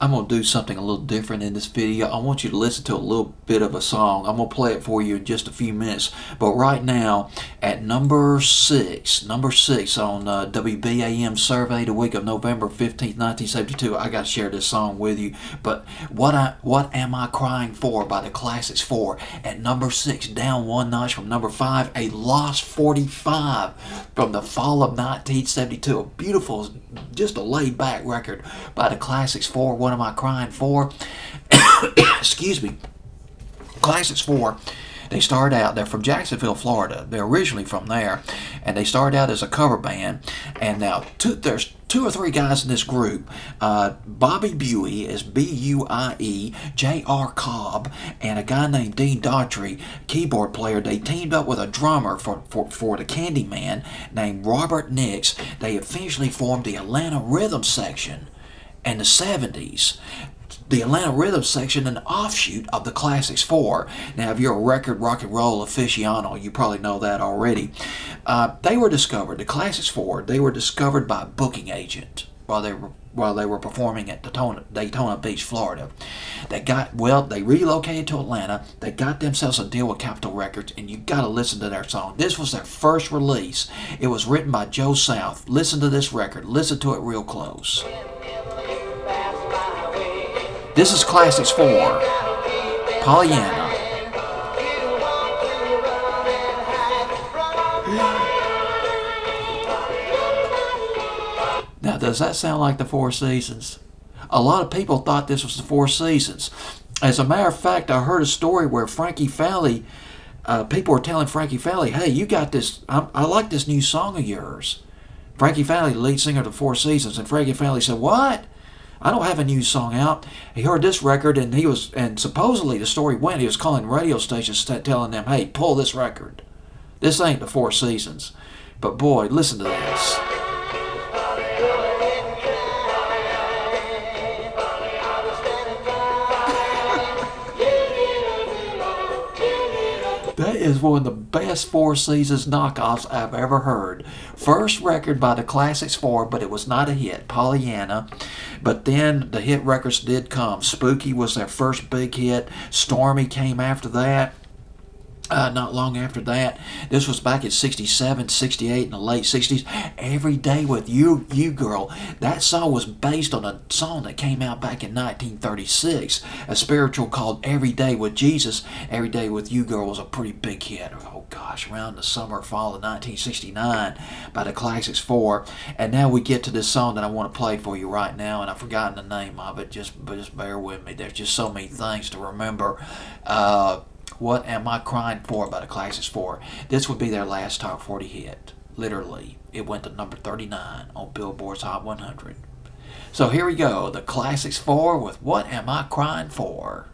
I'm going to do something a little different in this video. I want you to listen to a little bit of a song. I'm going to play it for you in just a few minutes. But right now, at number six on WBAM survey the week of November 15th, 1972, I got to share this song with you. But What Am I Crying For by the Classics 4 at number 6, down one notch from number 5, a lost 45 from the fall of 1972. A beautiful, just a laid-back record by the Classics 4. What Am I Crying For? Excuse me. Classics 4, they started out, they're from Jacksonville, Florida. They're originally from there, and they started out as a cover band. And now there's two or three guys in this group. Bobby Buie is B-U-I-E, J.R. Cobb, and a guy named Dean Daughtry, keyboard player. They teamed up with a drummer for the Candyman named Robert Nix. They eventually formed the Atlanta Rhythm Section in the 70s. The Atlanta Rhythm Section, an offshoot of the Classics 4. Now, if you're a record rock and roll aficionado, you probably know that already. They were discovered, the Classics 4, they were discovered by a booking agent while they were performing at Daytona Beach, Florida. They relocated to Atlanta. They got themselves a deal with Capitol Records, and you got to listen to their song. This was their first release. It was written by Joe South. Listen to this record. Listen to it real close. This is Classics 4, Pollyanna. Now, does that sound like the Four Seasons? A lot of people thought this was the Four Seasons. As a matter of fact, I heard a story where Frankie Valli, people were telling Frankie Valli, hey, you got this, I like this new song of yours. Frankie Valli, the lead singer of the Four Seasons, and Frankie Valli said, what? I don't have a new song out. He heard this record, and supposedly the story went, he was calling radio stations telling them, hey, pull this record. This ain't the Four Seasons. But boy, listen to this. That is one of the best Four Seasons knockoffs I've ever heard. First record by the Classics 4, but it was not a hit, Pollyanna. But then the hit records did come. Spooky was their first big hit. Stormy came after that. Not long after that. This was back in 67, 68, in the late 60s. Every Day With You Girl. That song was based on a song that came out back in 1936. A spiritual called Every Day With Jesus. Every Day With You Girl was a pretty big hit. Oh gosh, around the summer, fall of 1969 by the Classics 4. And now we get to this song that I want to play for you right now, and I've forgotten the name of it. Just bear with me. There's just so many things to remember. What Am I Crying For by the Classics 4. This would be their last top 40 hit. Literally. It went to number 39 on Billboard's Hot 100. So here we go. The Classics 4 with What Am I Crying For?